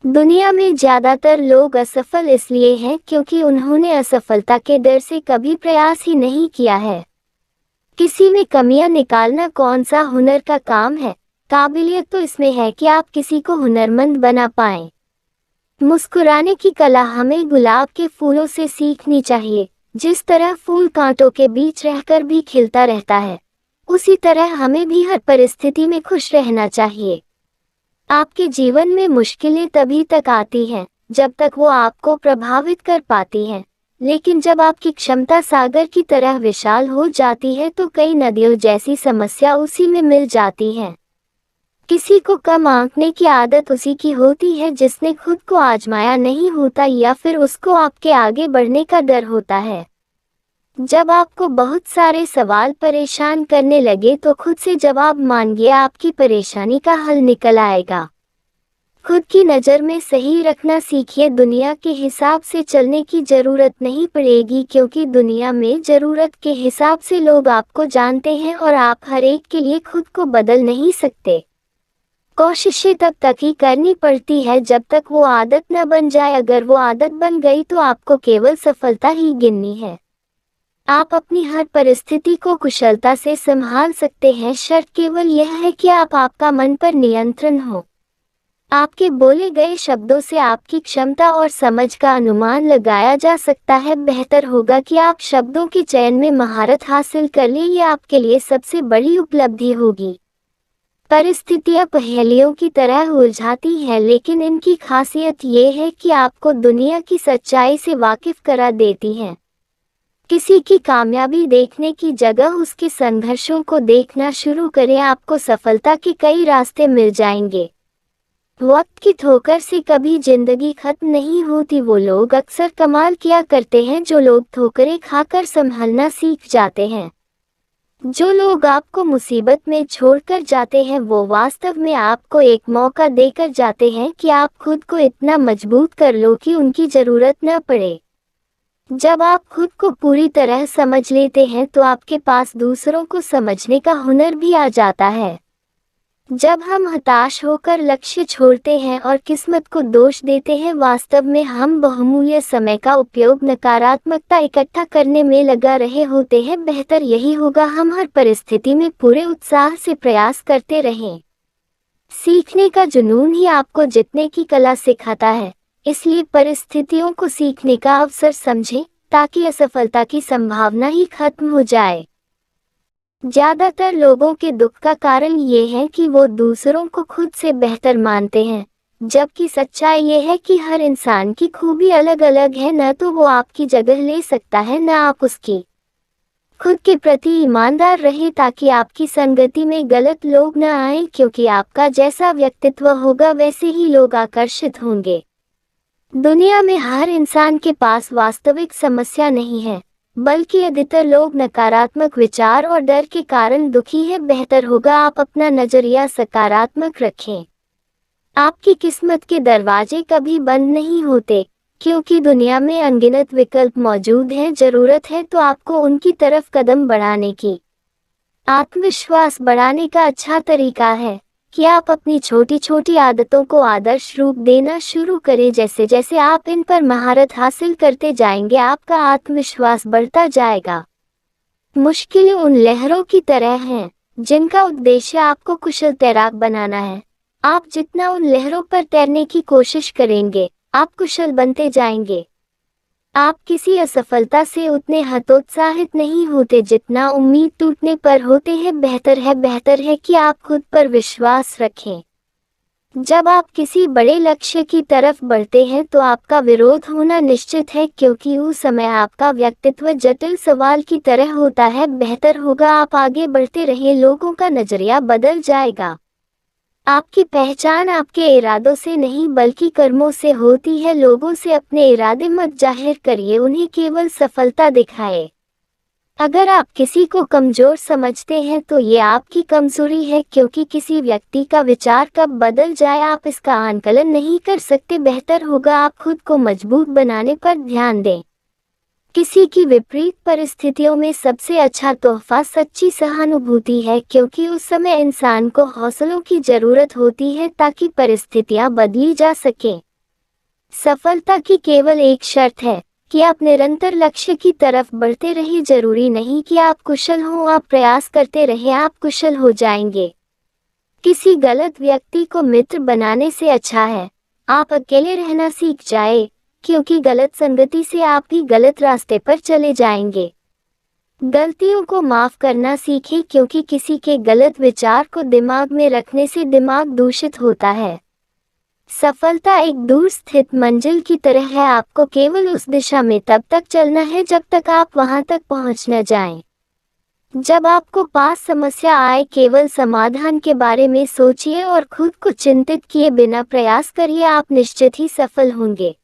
दुनिया में ज्यादातर लोग असफल इसलिए हैं क्योंकि उन्होंने असफलता के डर से कभी प्रयास ही नहीं किया है। किसी में कमियां निकालना कौन सा हुनर का काम है? काबिलियत तो इसमें है कि आप किसी को हुनरमंद बना पाएं। मुस्कुराने की कला हमें गुलाब के फूलों से सीखनी चाहिए। जिस तरह फूल कांटों के बीच रहकर भी खिलता रहता है, उसी तरह हमें भी हर परिस्थिति में खुश रहना चाहिए। आपके जीवन में मुश्किलें तभी तक आती हैं जब तक वो आपको प्रभावित कर पाती हैं, लेकिन जब आपकी क्षमता सागर की तरह विशाल हो जाती है तो कई नदियों जैसी समस्या उसी में मिल जाती हैं। किसी को कम आंकने की आदत उसी की होती है जिसने खुद को आजमाया नहीं होता, या फिर उसको आपके आगे बढ़ने का डर होता है। जब आपको बहुत सारे सवाल परेशान करने लगे तो खुद से जवाब मांगिए, आपकी परेशानी का हल निकल आएगा। खुद की नज़र में सही रखना सीखिए। दुनिया के हिसाब से चलने की जरूरत नहीं पड़ेगी, क्योंकि दुनिया में जरूरत के हिसाब से लोग आपको जानते हैं और आप हर एक के लिए खुद को बदल नहीं सकते। कोशिशें तब तक ही करनी पड़ती है जब तक वो आदत न बन जाए। अगर वो आदत बन गई तो आपको केवल सफलता ही गिननी है। आप अपनी हर परिस्थिति को कुशलता से संभाल सकते हैं, शर्त केवल यह है कि आपका मन पर नियंत्रण हो। आपके बोले गए शब्दों से आपकी क्षमता और समझ का अनुमान लगाया जा सकता है। बेहतर होगा कि आप शब्दों के चयन में महारत हासिल कर लें, ये आपके लिए सबसे बड़ी उपलब्धि होगी। परिस्थितियां पहेलियों की तरह उलझाती हैं, लेकिन इनकी खासियत ये है कि आपको दुनिया की सच्चाई से वाकिफ करा देती हैं। किसी की कामयाबी देखने की जगह उसके संघर्षों को देखना शुरू करें, आपको सफलता के कई रास्ते मिल जाएंगे। वक्त की ठोकर से कभी जिंदगी खत्म नहीं होती। वो लोग अक्सर कमाल किया करते हैं जो लोग ठोकरें खाकर संभलना सीख जाते हैं। जो लोग आपको मुसीबत में छोड़कर जाते हैं वो वास्तव में आपको एक मौका देकर जाते हैं कि आप खुद को इतना मजबूत कर लो कि उनकी जरूरत न पड़े। जब आप खुद को पूरी तरह समझ लेते हैं तो आपके पास दूसरों को समझने का हुनर भी आ जाता है। जब हम हताश होकर लक्ष्य छोड़ते हैं और किस्मत को दोष देते हैं, वास्तव में हम बहुमूल्य समय का उपयोग नकारात्मकता इकट्ठा करने में लगा रहे होते हैं। बेहतर यही होगा हम हर परिस्थिति में पूरे उत्साह से प्रयास करते रहें। सीखने का जुनून ही आपको जीतने की कला सिखाता है, इसलिए परिस्थितियों को सीखने का अवसर समझें ताकि असफलता की संभावना ही खत्म हो जाए। ज्यादातर लोगों के दुख का कारण ये है कि वो दूसरों को खुद से बेहतर मानते हैं, जबकि सच्चाई ये है कि हर इंसान की खूबी अलग अलग है। न तो वो आपकी जगह ले सकता है न आप उसकी। खुद के प्रति ईमानदार रहे ताकि आपकी संगति में गलत लोग न आए, क्योंकि आपका जैसा व्यक्तित्व होगा वैसे ही लोग आकर्षित होंगे। दुनिया में हर इंसान के पास वास्तविक समस्या नहीं है, बल्कि अधिकतर लोग नकारात्मक विचार और डर के कारण दुखी है। बेहतर होगा आप अपना नजरिया सकारात्मक रखें। आपकी किस्मत के दरवाजे कभी बंद नहीं होते, क्योंकि दुनिया में अनगिनत विकल्प मौजूद हैं। जरूरत है तो आपको उनकी तरफ कदम बढ़ाने की। आत्मविश्वास बढ़ाने का अच्छा तरीका है कि आप अपनी छोटी छोटी आदतों को आदर्श रूप देना शुरू करें। जैसे जैसे आप इन पर महारत हासिल करते जाएंगे, आपका आत्मविश्वास बढ़ता जाएगा। मुश्किलें उन लहरों की तरह हैं जिनका उद्देश्य आपको कुशल तैराक बनाना है। आप जितना उन लहरों पर तैरने की कोशिश करेंगे, आप कुशल बनते जाएंगे। आप किसी असफलता से उतने हतोत्साहित नहीं होते जितना उम्मीद टूटने पर होते हैं। बेहतर है कि आप खुद पर विश्वास रखें। जब आप किसी बड़े लक्ष्य की तरफ बढ़ते हैं तो आपका विरोध होना निश्चित है, क्योंकि उस समय आपका व्यक्तित्व जटिल सवाल की तरह होता है। बेहतर होगा आप आगे बढ़ते रहें, लोगों का नजरिया बदल जाएगा। आपकी पहचान आपके इरादों से नहीं बल्कि कर्मों से होती है। लोगों से अपने इरादे मत जाहिर करिए, उन्हें केवल सफलता दिखाए। अगर आप किसी को कमजोर समझते हैं तो ये आपकी कमजोरी है, क्योंकि किसी व्यक्ति का विचार कब बदल जाए आप इसका आकलन नहीं कर सकते। बेहतर होगा आप खुद को मजबूत बनाने पर ध्यान दें। किसी की विपरीत परिस्थितियों में सबसे अच्छा तोहफा सच्ची सहानुभूति है, क्योंकि उस समय इंसान को हौसलों की जरूरत होती है ताकि परिस्थितियां बदली जा सकें। सफलता की केवल एक शर्त है कि आप निरंतर लक्ष्य की तरफ बढ़ते रहिए। जरूरी नहीं कि आप कुशल हों, आप प्रयास करते रहिए, आप कुशल हो जाएंगे। किसी गलत व्यक्ति को मित्र बनाने से अच्छा है आप अकेले रहना सीख जाए, क्योंकि गलत संगति से आप भी गलत रास्ते पर चले जाएंगे। गलतियों को माफ करना सीखें, क्योंकि किसी के गलत विचार को दिमाग में रखने से दिमाग दूषित होता है। सफलता एक दूर स्थित मंजिल की तरह है, आपको केवल उस दिशा में तब तक चलना है जब तक आप वहां तक पहुंच न जाएं। जब आपको पास समस्या आए, केवल समाधान के बारे में सोचिए और खुद को चिंतित किए बिना प्रयास करिए, आप निश्चित ही सफल होंगे।